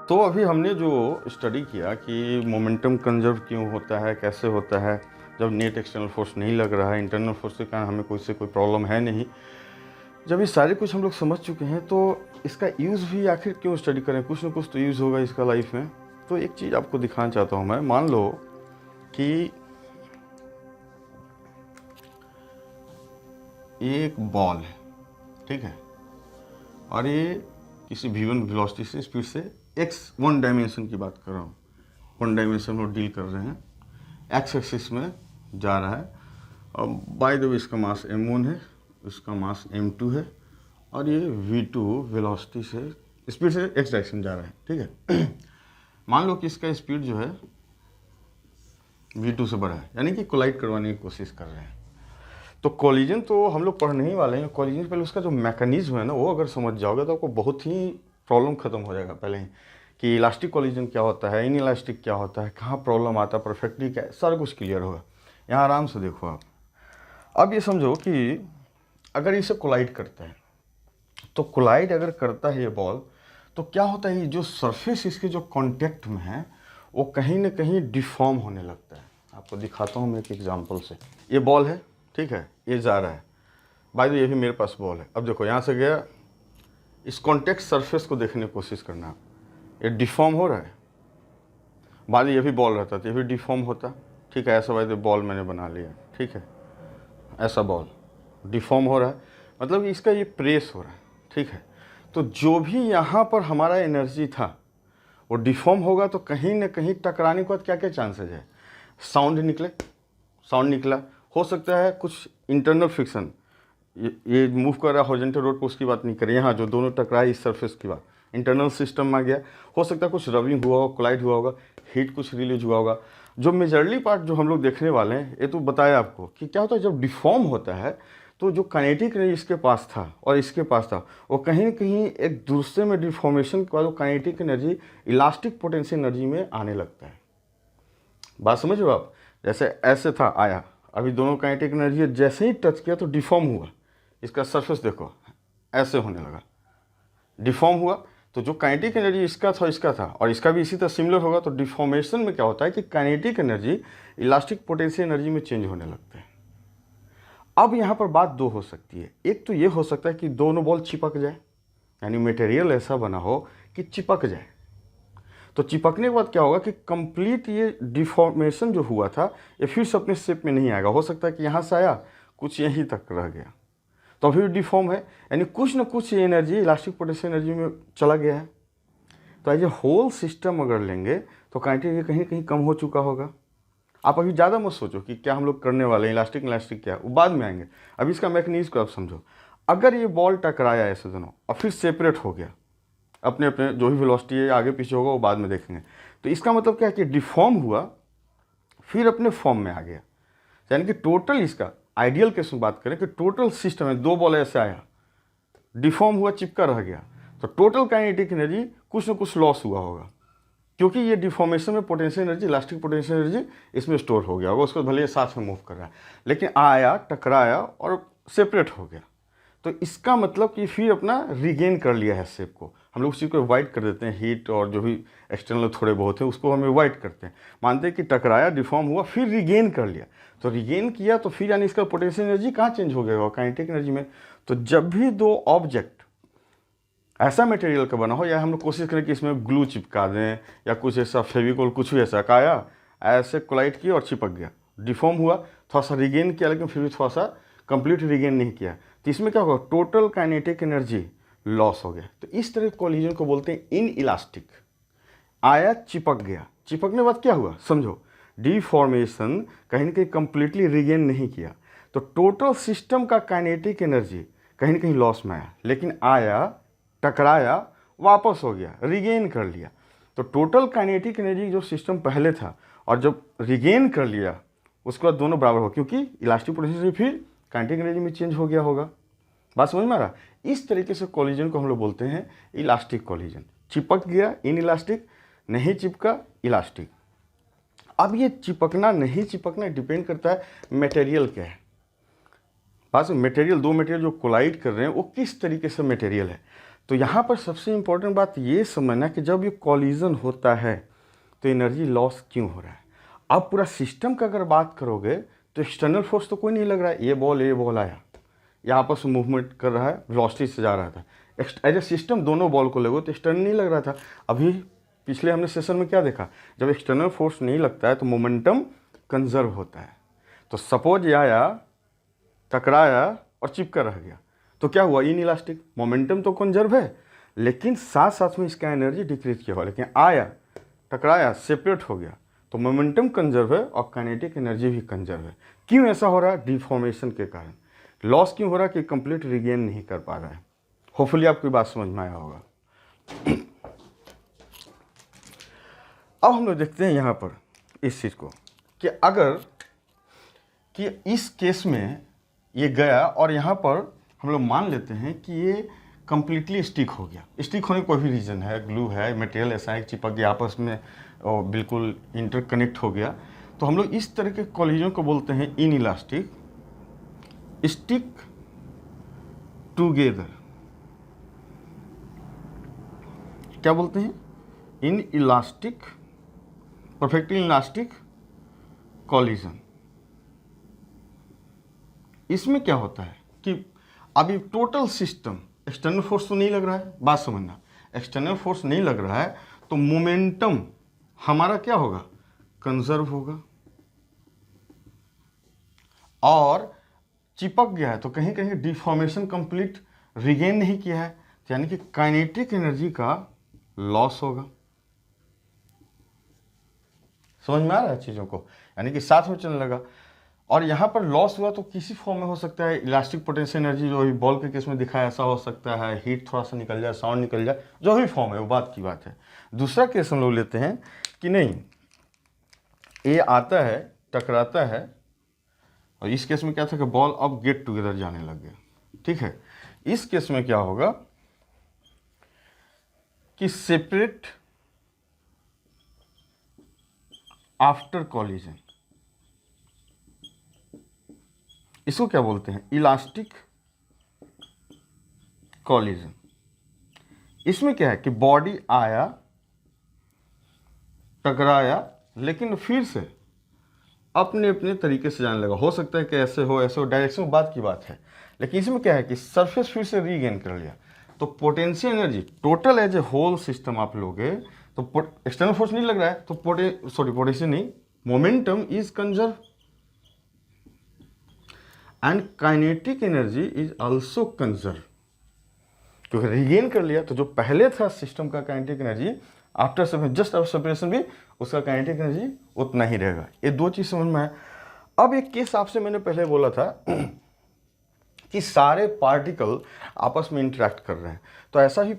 तो अभी हमने जो स्टडी किया कि मोमेंटम कंजर्व क्यों होता है, कैसे होता है, जब नेट एक्सटर्नल फोर्स नहीं लग रहा है, इंटरनल फोर्स के कारण हमें कोई प्रॉब्लम है नहीं। जब ये सारे कुछ हम लोग समझ चुके हैं तो इसका यूज़ भी आखिर क्यों स्टडी करें, कुछ ना कुछ तो यूज़ होगा इसका लाइफ में। तो एक चीज़ आपको दिखाना चाहता हूँ मैं। मान लो कि ये एक बॉल है, ठीक है, और ये किसी v1 वेलोसिटी से स्पीड से x वन डायमेंशन की बात कर रहा हूँ, वन डायमेंशन में डील कर रहे हैं, एक्स एक्सिस में जा रहा है। और बाय द वे इसका मास m1 है, इसका मास m2 है, और ये v2 वेलोसिटी से स्पीड से x डायरेक्शन जा रहा है, ठीक है। मान लो कि इसका स्पीड जो है v2 से बड़ा है, यानी कि कोलाइड करवाने की कोशिश कर रहे हैं। तो कोलिजन तो हम लोग पढ़ने ही वाले हैं। कोलिजन से पहले उसका जो मैकेनिज्म है ना, वो अगर समझ जाओगे तो आपको बहुत ही प्रॉब्लम खत्म हो जाएगा पहले ही, कि इलास्टिक कोलिजन क्या होता है, इन इलास्टिक क्या होता है, कहाँ प्रॉब्लम आता है, परफेक्टली क्या है, सारा कुछ क्लियर होगा। यहाँ आराम से देखो आप। अब ये समझो कि अगर इसे कोलाइड करता है, तो कोलाइड अगर करता है ये बॉल, तो क्या होता है, ये जो सरफेस इसके जो कॉन्टेक्ट में है वो कहीं ना कहीं डिफॉर्म होने लगता है। आपको दिखाता हूँ मैं एक एग्जाम्पल से। ये बॉल है, ठीक है, ये जा रहा है, भाई तो ये भी मेरे पास बॉल है। अब देखो यहाँ से गया, इस कॉन्टेक्ट सरफेस को देखने की कोशिश करना, ये डिफॉर्म हो रहा है। बाद ये भी बॉल रहता तो ये भी डिफॉर्म होता, ठीक है। ऐसा भाई तो बॉल मैंने बना लिया, ठीक है, ऐसा बॉल डिफॉर्म हो रहा है, मतलब कि इसका ये प्रेस हो रहा है, ठीक है। तो जो भी यहाँ पर हमारा एनर्जी था वो डिफॉर्म होगा, तो कहीं ना कहीं टकराने के बाद क्या क्या चांसेज है, साउंड निकले, साउंड निकला, हो सकता है कुछ इंटरनल फ्रिक्शन, ये मूव कर रहा है हॉरिजॉन्टल रोड पर, उसकी बात नहीं करें, यहाँ जो दोनों टकराए इस सरफेस की बात, इंटरनल सिस्टम में आ गया। हो सकता है कुछ रबिंग हुआ होगा, कोलाइड हुआ होगा, हीट कुछ रिलीज हुआ होगा। जो मेजरली पार्ट जो हम लोग देखने वाले हैं, ये तो बताया आपको कि क्या होता है जब डिफॉर्म होता है, तो जो काइनेटिक एनर्जी इसके पास था और इसके पास था, वो कहीं ना कहीं एक दूसरे में डिफॉर्मेशन के बाद वो kinetic energy elastic potential energy में आने लगता है। बात समझ रहे हो आप? जैसे ऐसे था, आया, अभी दोनों काइनेटिक एनर्जी जैसे ही टच किया तो डिफॉर्म हुआ, इसका सरफेस देखो ऐसे होने लगा, डिफॉर्म हुआ। तो जो काइनेटिक एनर्जी इसका था और इसका भी इसी तरह सिमिलर होगा, तो डिफॉर्मेशन में क्या होता है कि kinetic energy elastic potential energy में चेंज होने लगते हैं। अब यहाँ पर बात दो हो सकती है। एक तो ये हो सकता है कि दोनों बॉल चिपक जाए, यानी मटेरियल ऐसा बना हो कि चिपक जाए। तो चिपकने के बाद क्या होगा कि कंप्लीट ये डिफॉर्मेशन जो हुआ था ये फिर से अपने शेप में नहीं आएगा। हो सकता है कि यहाँ से आया, कुछ यहीं तक रह गया, तो अभी डिफॉर्म है, यानी कुछ ना कुछ एनर्जी इलास्टिक पोटेंशियल एनर्जी में चला गया है। तो एज ए होल सिस्टम अगर लेंगे तो काइनेटिक एनर्जी कहीं कहीं कम हो चुका होगा। आप अभी ज़्यादा मत सोचो कि क्या हम लोग करने वाले हैं, इलास्टिक क्या है, वो बाद में आएंगे। अभी इसका मैकेनिज्म को आप समझो। अगर ये बॉल टकराया ऐसे दोनों और फिर सेपरेट हो गया, अपने अपने जो भी वेलोसिटी है आगे पीछे होगा वो बाद में देखेंगे, तो इसका मतलब क्या है कि डिफॉर्म हुआ फिर अपने फॉर्म में आ गया। यानी कि टोटल इसका आइडियल केस में बात करें कि टोटल सिस्टम में दो बॉल ऐसे आया, डिफॉर्म हुआ, चिपका रह गया, तो टोटल काइनेटिक एनर्जी कुछ ना कुछ लॉस हुआ होगा, क्योंकि ये डिफॉर्मेशन में potential energy, elastic potential energy इसमें स्टोर हो गया होगा, उसको भले ये साथ में मूव कर रहा है, लेकिन आया, टकराया और सेपरेट हो गया। तो इसका मतलब कि फिर अपना रिगेन कर लिया है शेप को। हम लोग उसी को अवॉइड कर देते हैं, हीट और जो भी एक्सटर्नल थोड़े बहुत है उसको हम अवॉइड करते हैं, मानते हैं कि टकराया, डिफॉर्म हुआ, फिर रिगेन कर लिया। तो रिगेन किया तो फिर यानी इसका पोटेंशियल एनर्जी कहाँ चेंज हो गया, काइनेटिक एनर्जी में। तो जब भी दो ऑब्जेक्ट ऐसा मटेरियल का बना हो, या हम लोग कोशिश करें कि इसमें ग्लू चिपका दें या कुछ ऐसा फेविकोल, कुछ भी ऐसा काया, ऐसे कोलाइड किया और चिपक गया, डिफॉर्म हुआ, थोड़ा सा रिगेन किया, लेकिन फिर भी थोड़ा सा कंप्लीट रिगेन नहीं किया, तो इसमें क्या होगा, टोटल काइनेटिक एनर्जी लॉस हो गया। तो इस तरह कोलिजन को बोलते हैं इन इलास्टिक। आया, चिपक गया, चिपकने के बाद क्या हुआ समझो, डिफॉर्मेशन, कहीं ना कहीं कंप्लीटली रिगेन नहीं किया, तो टोटल सिस्टम का काइनेटिक एनर्जी कहीं ना कहीं लॉस में आया, लेकिन आया, टकराया, वापस हो गया, रिगेन कर लिया। तो टोटल काइनेटिक एनर्जी जो सिस्टम पहले था और जब रिगेन कर लिया उसके बाद दोनों बराबर हो, क्योंकि इलास्टिक पोटेंशियल से फिर काइनेटिक एनर्जी में चेंज हो गया होगा। बात समझ में आ रहा? इस तरीके से कोलिजन को हम लोग बोलते हैं इलास्टिक कोलिजन। चिपक गया इन इलास्टिक, नहीं चिपका इलास्टिक। अब ये चिपकना नहीं चिपकना डिपेंड करता है मटेरियल क्या है। बात मटेरियल, दो मटेरियल जो कोलाइड कर रहे हैं वो किस तरीके से मटेरियल है। तो यहाँ पर सबसे इम्पोर्टेंट बात ये समझना कि जब ये कॉलिजन होता है तो एनर्जी लॉस क्यों हो रहा है। अब पूरा सिस्टम का अगर बात करोगे तो एक्सटर्नल फोर्स तो कोई नहीं लग रहा है, ये बॉल आया, ये आपस में मूवमेंट कर रहा है, वेलोसिटी से जा रहा था, एज ए सिस्टम दोनों बॉल को लगो तो एक्सटर्नल नहीं लग रहा था। अभी पिछले हमने सेशन में क्या देखा, जब एक्सटर्नल फोर्स नहीं लगता है तो मोमेंटम कंजर्व होता है। तो सपोज ये आया, टकराया और चिपका रह गया, तो क्या हुआ, इन इलास्टिक, मोमेंटम तो कंजर्व है लेकिन साथ साथ में इसका एनर्जी डिक्रीज किया हुआ, लेकिन आया, टकराया, सेपरेट हो गया, तो मोमेंटम कंजर्व है और काइनेटिक एनर्जी भी कंजर्व है। क्यों ऐसा हो रहा है, डिफॉर्मेशन के कारण। लॉस क्यों हो रहा है कि कंप्लीट रिगेन नहीं कर पा रहा है। होपफुली आपकी बात समझ में आया होगा। अब हम लोग देखते हैं यहाँ पर इस चीज़ को कि अगर कि इस केस में ये गया और यहाँ पर हम लोग मान लेते हैं कि ये कंप्लीटली स्टिक हो गया। स्टिक होने का कोई भी रीज़न है, ग्लू है, मटेरियल ऐसा है चिपक गया आपस में और बिल्कुल इंटरकनेक्ट हो गया, तो हम लोग इस तरह के कॉलिजन को बोलते हैं इन इलास्टिक, स्टिक टूगेदर। क्या बोलते हैं, in elastic, perfectly elastic collision. इसमें क्या होता है कि अभी टोटल सिस्टम, एक्सटर्नल फोर्स तो नहीं लग रहा है, बात समझना, एक्सटर्नल फोर्स नहीं लग रहा है तो मोमेंटम हमारा क्या होगा, कंजर्व होगा, और चिपक गया है तो कहीं कहीं डिफॉर्मेशन कंप्लीट रिगेन नहीं किया है, यानी कि काइनेटिक एनर्जी का लॉस होगा। समझ में आ रहा है चीज़ों को, यानी कि साथ में चलने लगा। और यहाँ पर लॉस हुआ तो किसी फॉर्म में हो सकता है, इलास्टिक पोटेंशियल एनर्जी जो बॉल के केस में दिखाया ऐसा हो सकता है, हीट थोड़ा सा निकल जाए, साउंड निकल जाए, जो भी फॉर्म है वो बात की बात है। दूसरा केस हम लोग लेते हैं कि नहीं, ये आता है, टकराता है, और इस केस में क्या था कि बॉल अब गेट टुगेदर जाने लग गया, ठीक है। इस केस में क्या होगा कि सेपरेट आफ्टर कॉलिजन, इसको क्या बोलते हैं, इलास्टिक कॉलिजन। इसमें क्या है कि बॉडी आया, टकराया, लेकिन फिर से अपने अपने तरीके से जाने लगा। हो सकता है कि ऐसे हो, डायरेक्शन बात की बात है, लेकिन इसमें क्या है कि सरफेस फिर से रीगेन कर लिया। तो potential energy total as a whole system आप लोगे तो एक्सटर्नल फोर्स नहीं लग रहा है तो पोटेंशियल नहीं, momentum is conserve and kinetic energy is also conserve, क्योंकि रिगेन कर लिया। तो जो पहले था सिस्टम का kinetic energy, after just after separation भी उसका काइनेटिक एनर्जी उतना ही रहेगा। ये दो चीज समझ में आया। अब एक केस आपसे मैंने पहले बोला था कि सारे पार्टिकल आपस में इंटरेक्ट कर रहे हैं, तो ऐसा भी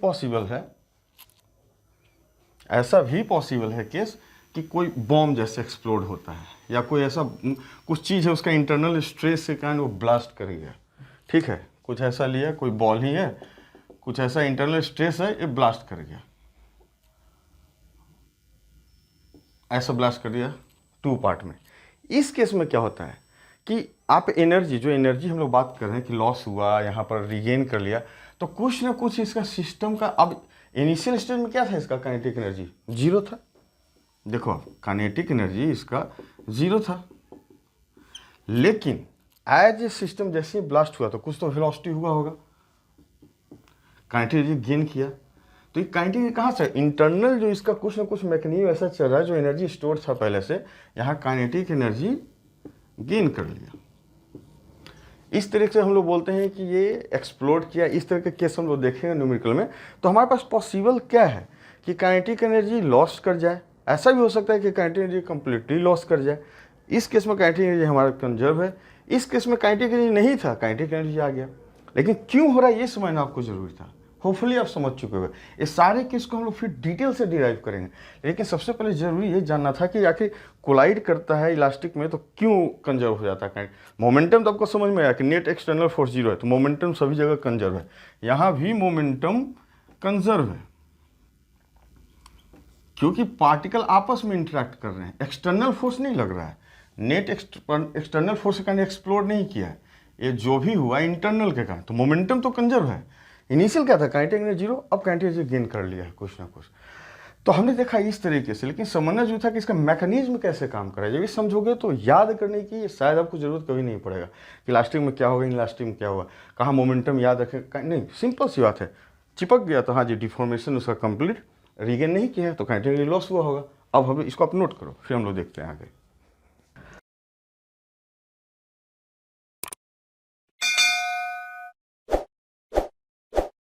पॉसिबल है केस कि कोई बॉम्ब जैसे एक्सप्लोड होता है या कोई ऐसा कुछ चीज़ है उसका इंटरनल स्ट्रेस के कारण वो ब्लास्ट कर गया, ठीक है। कुछ ऐसा लिया, कोई बॉल ही है, कुछ ऐसा इंटरनल स्ट्रेस है, ये ब्लास्ट कर गया, ऐसा ब्लास्ट कर दिया टू पार्ट में। इस केस में क्या होता है कि आप एनर्जी, जो एनर्जी हम लोग बात कर रहे हैं कि लॉस हुआ, यहाँ पर रिगेन कर लिया, तो कुछ ना कुछ इसका सिस्टम का, अब इनिशियल स्टेज में क्या था, इसका काइनेटिक एनर्जी जीरो था। देखो काइनेटिक एनर्जी इसका जीरो था, लेकिन एज ए सिस्टम जैसे ब्लास्ट हुआ तो कुछ तो वेलोसिटी हुआ होगा, काइनेटिक एनर्जी गेन किया। तो ये काइनेटिक कहाँ से, इंटरनल जो इसका कुछ ना कुछ मैकेनिज्म ऐसा चल रहा है, जो एनर्जी स्टोर था पहले से, यहाँ काइनेटिक एनर्जी गेन कर लिया। इस तरीके से हम लोग बोलते हैं कि ये एक्सप्लोड किया। इस तरह के केस हम लोग देखेंगे न्यूमेरिकल में। तो हमारे पास पॉसिबल क्या है कि काइनेटिक एनर्जी लॉस कर जाए, ऐसा भी हो सकता है कि काइनेटिक एनर्जी कंप्लीटली लॉस कर जाए। इस केस में काइनेटिक एनर्जी हमारा कंजर्व है, इस केस में काइनेटिक एनर्जी नहीं था, काइनेटिक एनर्जी आ गया। लेकिन क्यों हो रहा है ये समझना आपको जरूरी था। होपफुली आप समझ चुके हो। ये सारे केस को हम लोग फिर डिटेल से डिराइव करेंगे, लेकिन सबसे पहले जरूरी ये जानना था कि आखिर कोलाइड करता है इलास्टिक में तो क्यों कंजर्व हो जाता है। मोमेंटम तो आपको समझ में आया कि नेट एक्सटर्नल फोर्स जीरो है, तो मोमेंटम सभी जगह कंजर्व है, यहाँ भी मोमेंटम कंजर्व है, क्योंकि पार्टिकल आपस में इंटरेक्ट कर रहे हैं, एक्सटर्नल फोर्स नहीं लग रहा है। नेट एक्सटर्नल फोर्स के कारण एक्सप्लोर नहीं किया है, ये जो भी हुआ इंटरनल के कारण, तो मोमेंटम तो कंजर्व है। इनिशियल क्या था, काइनेटिक एनर्जी 0, अब काइनेटिक एनर्जी गेन कर लिया है कुछ ना कुछ। तो हमने देखा इस तरीके से, लेकिन समझना जो था कि इसका मैकेनिज्म कैसे काम कर रहा है। जब ये समझोगे तो याद करने की शायद आपको जरूरत कभी नहीं पड़ेगा कि इलास्टिक में क्या होगा, इलास्टिक में क्या हुआ, कहाँ मोमेंटम याद रखें, नहीं, सिंपल सी बात है, चिपक गया तो हाँ जी डिफॉर्मेशन उसका कंप्लीट, रीगेन नहीं किया तो काइनेटिक एनर्जी लॉस हुआ होगा। अब हम इसको आप नोट करो, फिर हम लोग देखते हैं आगे।